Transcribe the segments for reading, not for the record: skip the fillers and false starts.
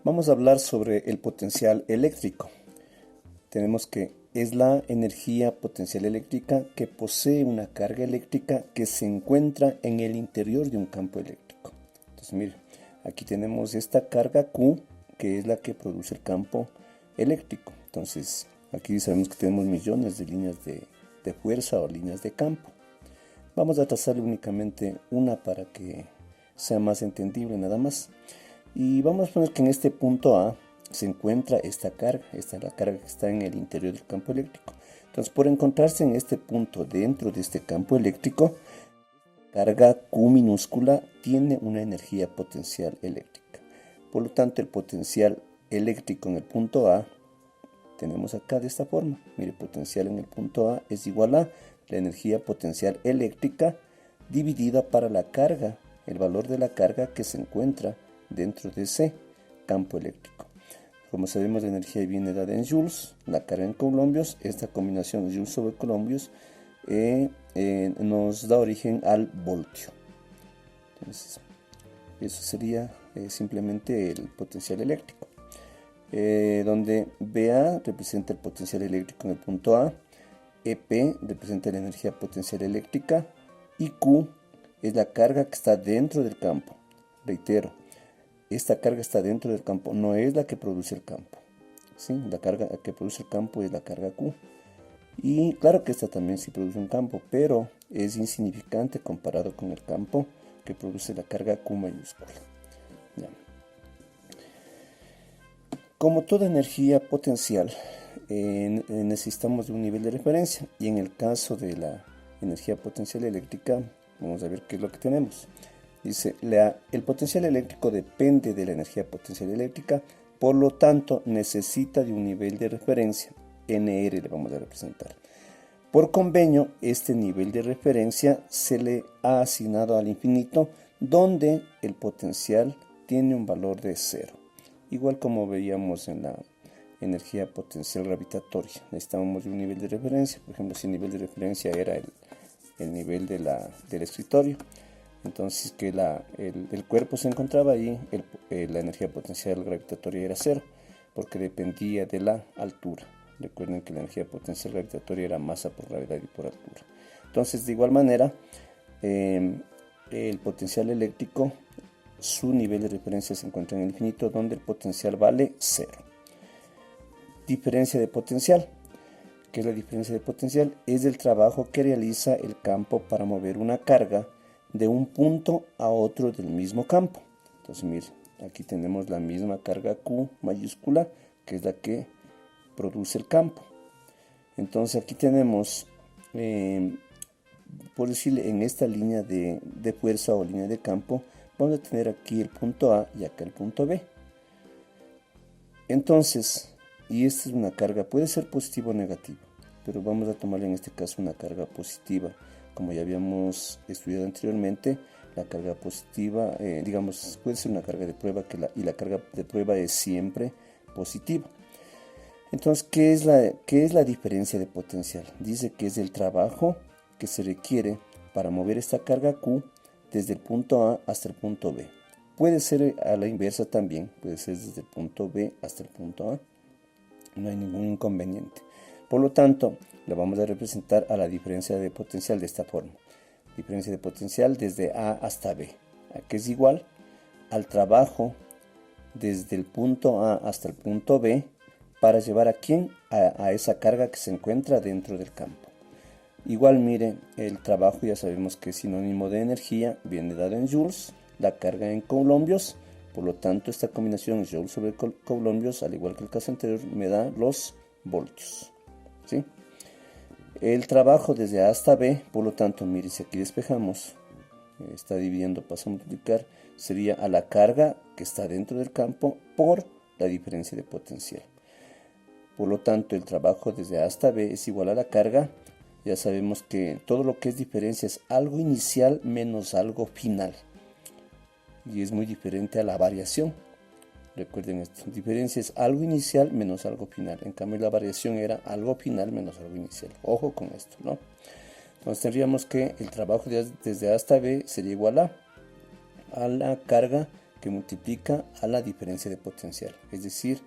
Vamos a hablar sobre el potencial eléctrico. Tenemos que es la energía potencial eléctrica que posee una carga eléctrica que se encuentra en el interior de un campo eléctrico. Entonces, mire, aquí tenemos esta carga Q, que es la que produce el campo eléctrico. Entonces, aquí sabemos que tenemos millones de líneas de fuerza o líneas de campo. Vamos a trazarle únicamente una para que sea más entendible nada más. Y vamos a poner que en este punto A se encuentra esta carga. Esta es la carga que está en el interior del campo eléctrico. Entonces, por encontrarse en este punto dentro de este campo eléctrico, carga Q minúscula tiene una energía potencial eléctrica. Por lo tanto, el potencial eléctrico en el punto A tenemos acá de esta forma. Mire, potencial en el punto A es igual a la energía potencial eléctrica dividida para la carga, el valor de la carga que se encuentra dentro de ese campo eléctrico. Como sabemos, la energía viene dada en joules, la carga en coulombios. Esta combinación joules sobre coulombios nos da origen al voltio. Entonces, eso sería simplemente el potencial eléctrico, donde BA representa el potencial eléctrico en el punto A, EP representa la energía potencial eléctrica y Q es la carga que está dentro del campo. Reitero, esta carga está dentro del campo, no es la que produce el campo. ¿Sí? La carga que produce el campo es la carga Q. Y claro que esta también sí produce un campo, pero es insignificante comparado con el campo que produce la carga Q mayúscula. Ya. Como toda energía potencial, necesitamos de un nivel de referencia, y en el caso de la energía potencial eléctrica, vamos a ver qué es lo que tenemos. Dice, el potencial eléctrico depende de la energía potencial eléctrica, por lo tanto necesita de un nivel de referencia, NR le vamos a representar. Por convenio, este nivel de referencia se le ha asignado al infinito, donde el potencial tiene un valor de 0. Igual como veíamos en la energía potencial gravitatoria, necesitábamos de un nivel de referencia. Por ejemplo, si el nivel de referencia era el nivel del escritorio, entonces que el cuerpo se encontraba ahí, la energía potencial gravitatoria era 0, porque dependía de la altura. Recuerden que la energía potencial gravitatoria era masa por gravedad y por altura. Entonces, de igual manera, el potencial eléctrico, su nivel de referencia se encuentra en el infinito, donde el potencial vale 0. Diferencia de potencial. ¿Qué es la diferencia de potencial? Es el trabajo que realiza el campo para mover una carga de un punto a otro del mismo campo. Entonces, miren, aquí tenemos la misma carga Q mayúscula, que es la que produce el campo. Entonces, aquí tenemos, por decirle, en esta línea de fuerza o línea de campo, vamos a tener aquí el punto A y acá el punto B. Entonces, y esta es una carga, puede ser positiva o negativa, pero vamos a tomarle en este caso una carga positiva. Como ya habíamos estudiado anteriormente, la carga positiva, digamos, puede ser una carga de prueba, y la carga de prueba es siempre positiva. Entonces, ¿qué es la diferencia de potencial? Dice que es el trabajo que se requiere para mover esta carga Q desde el punto A hasta el punto B. Puede ser a la inversa también, puede ser desde el punto B hasta el punto A. No hay ningún inconveniente. Por lo tanto, la vamos a representar a la diferencia de potencial de esta forma. Diferencia de potencial desde A hasta B, que es igual al trabajo desde el punto A hasta el punto B para llevar a quién, a esa carga que se encuentra dentro del campo. Igual, mire, el trabajo ya sabemos que es sinónimo de energía, viene dado en joules, la carga en coulombios. Por lo tanto, esta combinación joules sobre coulombios, al igual que el caso anterior, me da los voltios. ¿Sí? El trabajo desde A hasta B, por lo tanto, mire, si aquí despejamos, está dividiendo, pasa a multiplicar, sería a la carga que está dentro del campo por la diferencia de potencial. Por lo tanto, el trabajo desde A hasta B es igual a la carga. Ya sabemos que todo lo que es diferencia es algo inicial menos algo final. Y es muy diferente a la variación. Recuerden esto, diferencia es algo inicial menos algo final. En cambio, la variación era algo final menos algo inicial. Ojo con esto, ¿no? Entonces tendríamos que el trabajo desde A hasta B sería igual a la carga que multiplica a la diferencia de potencial, es decir,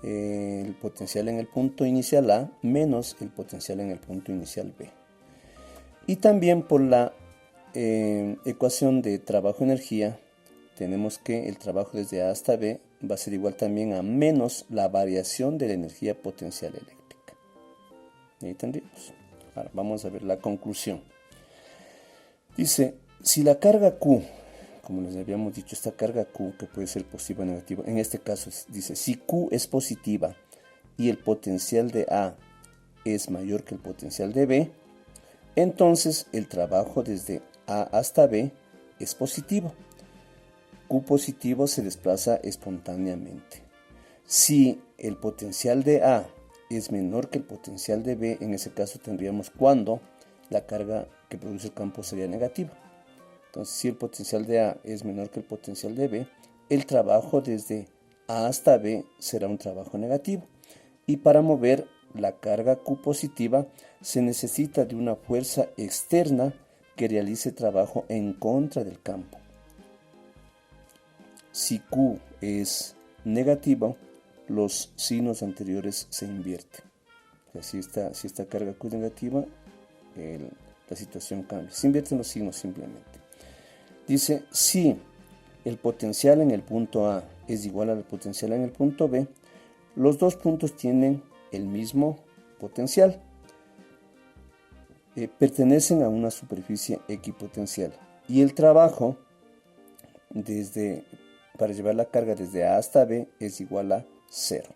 el potencial en el punto inicial A menos el potencial en el punto inicial B. Y también por la ecuación de trabajo-energía, tenemos que el trabajo desde A hasta B va a ser igual también a menos la variación de la energía potencial eléctrica. Ahí tendríamos. Ahora vamos a ver la conclusión. Dice, si la carga Q, como les habíamos dicho, esta carga Q que puede ser positiva o negativa, en este caso dice, si Q es positiva y el potencial de A es mayor que el potencial de B, entonces el trabajo desde A hasta B es positivo. Q positivo se desplaza espontáneamente. Si el potencial de A es menor que el potencial de B, en ese caso tendríamos cuando la carga que produce el campo sería negativa. Entonces, si el potencial de A es menor que el potencial de B, el trabajo desde A hasta B será un trabajo negativo. Y para mover la carga Q positiva se necesita de una fuerza externa que realice trabajo en contra del campo. Si Q es negativo, los signos anteriores se invierten. O sea, si esta carga Q es negativa, la situación cambia. Se invierten los signos simplemente. Dice, si el potencial en el punto A es igual al potencial en el punto B, los dos puntos tienen el mismo potencial. Pertenecen a una superficie equipotencial y el trabajo para llevar la carga desde A hasta B es igual a 0.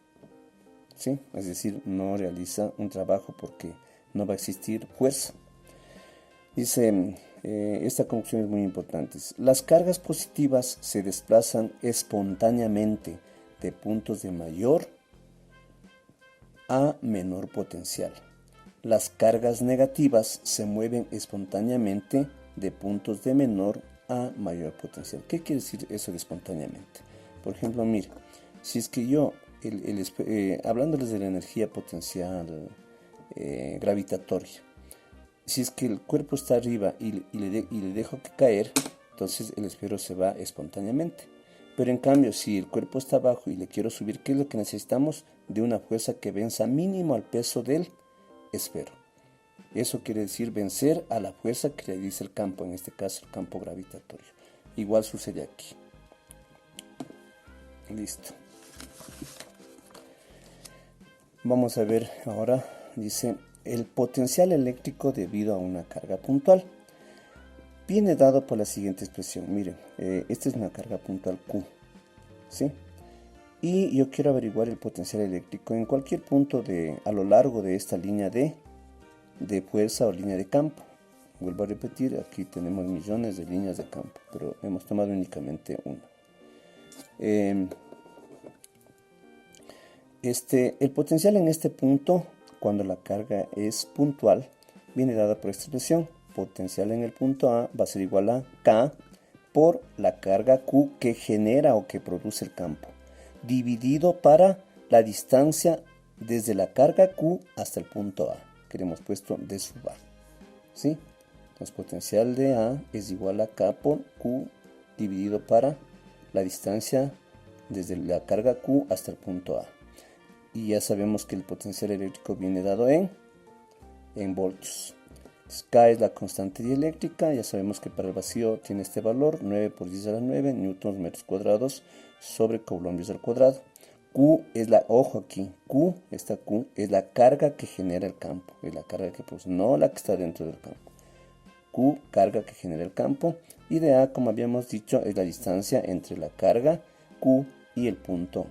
¿Sí? Es decir, no realiza un trabajo porque no va a existir fuerza. Dice, esta conclusión es muy importante. Las cargas positivas se desplazan espontáneamente de puntos de mayor a menor potencial. Las cargas negativas se mueven espontáneamente de puntos de menor a mayor potencial. ¿Qué quiere decir eso de espontáneamente? Por ejemplo, mire, si es que yo, hablándoles de la energía potencial gravitatoria, si es que el cuerpo está arriba y le dejo que caer, entonces el esfero se va espontáneamente. Pero en cambio, si el cuerpo está abajo y le quiero subir, ¿qué es lo que necesitamos? De una fuerza que venza mínimo al peso del esfero. Eso quiere decir vencer a la fuerza que realiza el campo, en este caso el campo gravitatorio. Igual sucede aquí. Listo. Vamos a ver ahora, dice, el potencial eléctrico debido a una carga puntual. Viene dado por la siguiente expresión. Miren, esta es una carga puntual Q, ¿sí? Y yo quiero averiguar el potencial eléctrico en cualquier punto a lo largo de esta línea de fuerza o línea de campo. Vuelvo a repetir, aquí tenemos millones de líneas de campo, pero hemos tomado únicamente una. El potencial en este punto, cuando la carga es puntual, viene dada por esta expresión. Potencial en el punto A va a ser igual a K por la carga Q que genera o que produce el campo, dividido para la distancia desde la carga Q hasta el punto A, que le hemos puesto D sub A. ¿Sí? Entonces, potencial de A es igual a K por Q dividido para la distancia desde la carga Q hasta el punto A. Y ya sabemos que el potencial eléctrico viene dado en voltios. Entonces, K es la constante dieléctrica. Ya sabemos que para el vacío tiene este valor, 9 por 10 a la 9 newtons metros cuadrados sobre coulombios al cuadrado. Q es ojo aquí, esta Q es la carga que genera el campo, es la carga que produce, no la que está dentro del campo. Q, carga que genera el campo, y de A, como habíamos dicho, es la distancia entre la carga Q y el punto A.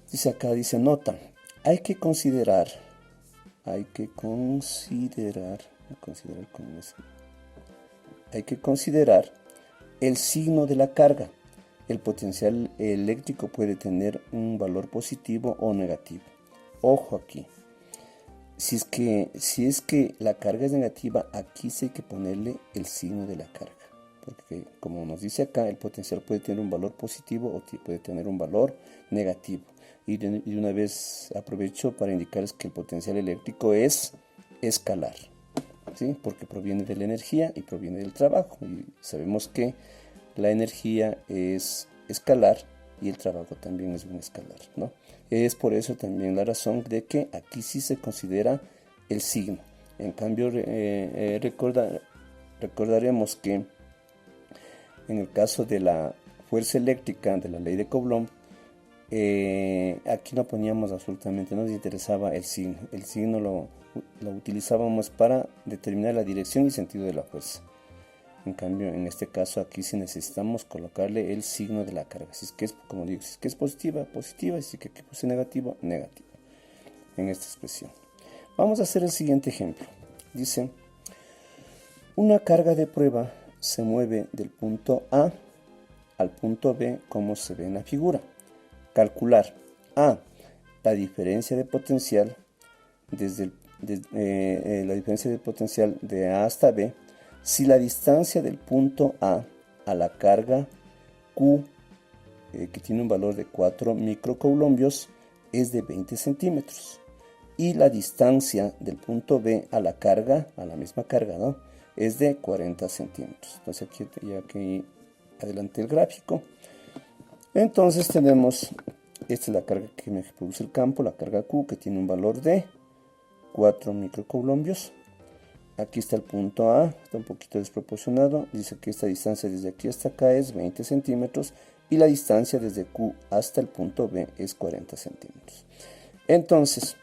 Dice acá, dice nota, hay que considerar el signo de la carga. El potencial eléctrico puede tener un valor positivo o negativo. Ojo aquí. Si es que la carga es negativa, aquí sí hay que ponerle el signo de la carga. Porque como nos dice acá, el potencial puede tener un valor positivo o puede tener un valor negativo. Y de una vez aprovecho para indicarles que el potencial eléctrico es escalar, ¿sí? Porque proviene de la energía y proviene del trabajo. Y sabemos que la energía es escalar y el trabajo también es un escalar, ¿no? Es por eso también la razón de que aquí sí se considera el signo. En cambio, recordaremos que en el caso de la fuerza eléctrica, de la ley de Coulomb, aquí no poníamos absolutamente, no nos interesaba el signo. El signo lo utilizábamos para determinar la dirección y sentido de la fuerza. En cambio, en este caso aquí sí necesitamos colocarle el signo de la carga. Si es que es, como digo, si es que es positiva, positiva, y si es que es negativo, negativo. En esta expresión. Vamos a hacer el siguiente ejemplo. Dice, una carga de prueba se mueve del punto A al punto B como se ve en la figura. Calcular A, la diferencia de potencial la diferencia de potencial de A hasta B, si la distancia del punto A a la carga Q, que tiene un valor de 4 microcoulombios, es de 20 centímetros. Y la distancia del punto B a la carga, a la misma carga, ¿no?, es de 40 centímetros. Entonces aquí adelanté el gráfico. Entonces tenemos, esta es la carga que me produce el campo, la carga Q, que tiene un valor de 4 microcoulombios. Aquí está el punto A, está un poquito desproporcionado. Dice que esta distancia desde aquí hasta acá es 20 centímetros y la distancia desde Q hasta el punto B es 40 centímetros. Entonces,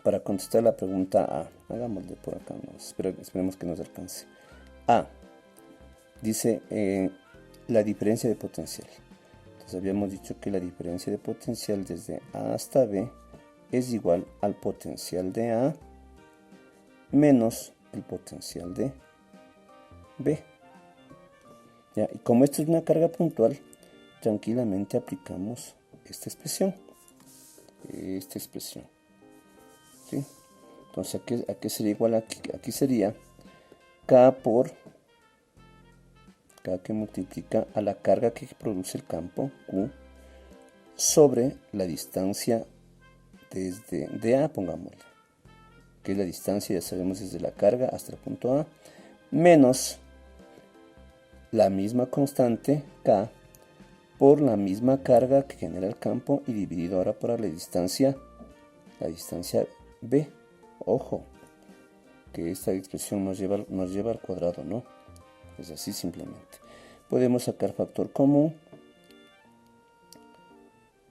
para contestar la pregunta A, hagámosle por acá, ¿no? Esperemos que nos alcance. A, dice la diferencia de potencial. Entonces habíamos dicho que la diferencia de potencial desde A hasta B es igual al potencial de A menos el potencial de B. ¿Ya? Y como esto es una carga puntual, tranquilamente aplicamos esta expresión. ¿Sí? Entonces, ¿a qué sería igual? Aquí sería K por K, que multiplica a la carga que produce el campo, Q, sobre la distancia de A, pongámosle, que es la distancia, ya sabemos, desde la carga hasta el punto A, menos la misma constante K por la misma carga que genera el campo y dividido ahora por la distancia B. Ojo, que esta expresión nos lleva al cuadrado, ¿no? Es así simplemente. Podemos sacar factor común.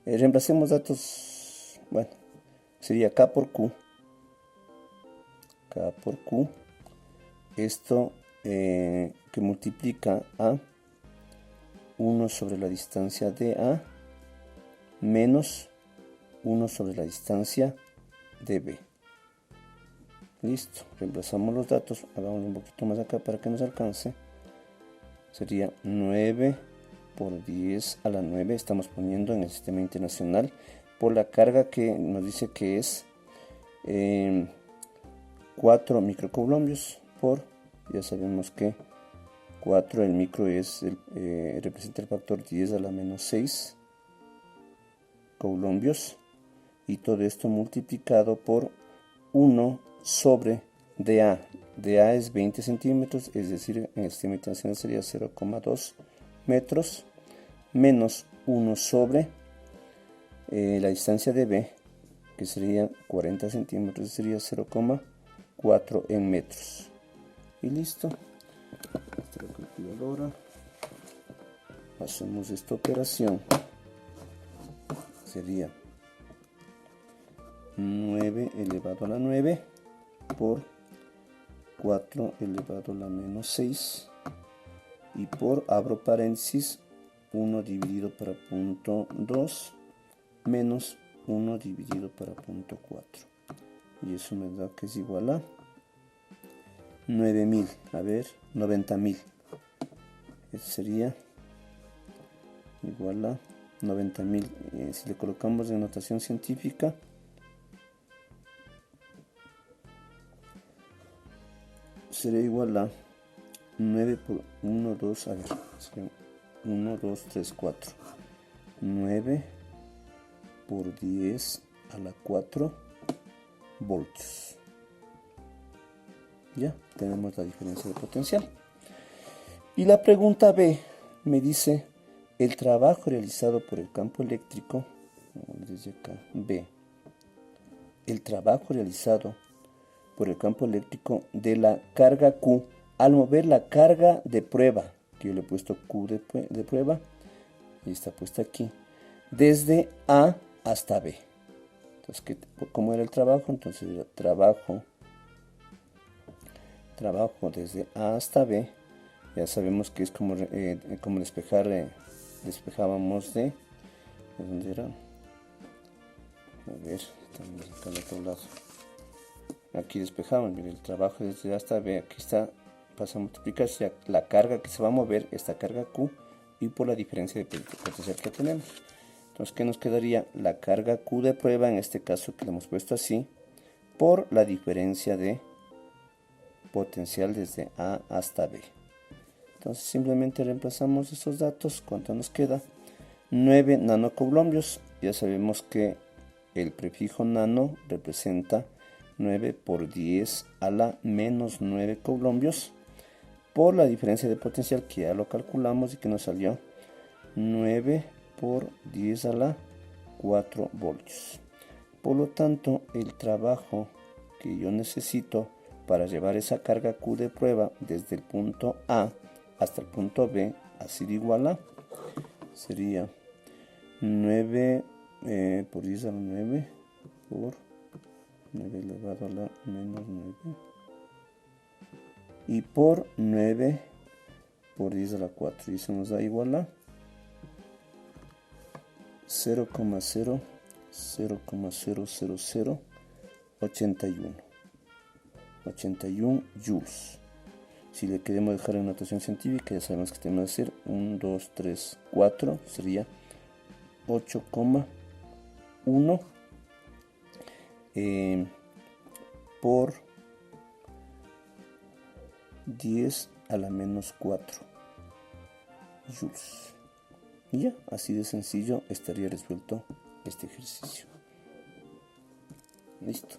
Reemplacemos datos, bueno, sería K por Q. K por Q. Esto que multiplica a 1 sobre la distancia de A menos 1 sobre la distancia de B. Listo, reemplazamos los datos, hagámoslo un poquito más acá para que nos alcance. Sería 9 por 10 a la 9, estamos poniendo en el sistema internacional, por la carga que nos dice que es 4 microcoulombios por, ya sabemos que 4, el micro representa el factor 10 a la menos 6 coulombios, y todo esto multiplicado por 1 sobre dA. dA es 20 centímetros, es decir, en el sistema internacional sería 0,2 metros, menos 1 sobre la distancia de B, que sería 40 centímetros, sería 0,4 en metros. Y listo. Esta es la calculadora. Hacemos esta operación. Sería 9 elevado a la 9 por 4 elevado a la menos 6 y por, abro paréntesis, 1 dividido para punto 2 menos 1 dividido para punto 4, y eso me da que es igual a 9000, 90.000. Eso sería igual a 90.000. Si le colocamos en notación científica, sería igual a 9 por 1, 2, sería 1, 2, 3, 4. 9 por 10 a la 4 voltios. Ya tenemos la diferencia de potencial. Y la pregunta B me dice el trabajo realizado por el campo eléctrico, desde acá, B, el trabajo realizado por el campo eléctrico de la carga Q al mover la carga de prueba, que yo le he puesto Q de prueba, y está puesta aquí, desde A hasta B. Entonces, ¿cómo era el trabajo? Entonces era trabajo desde A hasta B. Ya sabemos que es como despejar, despejábamos ¿de dónde era? A ver, estamos acá al otro lado. Aquí despejamos, mire, el trabajo desde A hasta B, aquí está, pasa a multiplicarse la carga que se va a mover, esta carga Q, y por la diferencia de potencial que tenemos. Entonces, ¿qué nos quedaría? La carga Q de prueba, en este caso que le hemos puesto así, por la diferencia de potencial desde A hasta B. Entonces, simplemente reemplazamos esos datos. ¿Cuánto nos queda? 9 nanocoulombios. Ya sabemos que el prefijo nano representa 9 por 10 a la menos 9 coulombios por la diferencia de potencial que ya lo calculamos y que nos salió 9 por 10 a la 4 voltios. Por lo tanto, el trabajo que yo necesito para llevar esa carga Q de prueba desde el punto A hasta el punto B, así de igual a, sería 9 por 10 a la 9 por 9 elevado a la menos 9 y por 9 por 10 a la 4, y eso nos da igual a 0,000081 joules. Si le queremos dejar en notación científica, ya sabemos que tenemos que hacer 1, 2, 3, 4, sería 8,1 por 10 a la menos 4 joules. Y ya, así de sencillo estaría resuelto este ejercicio. Listo.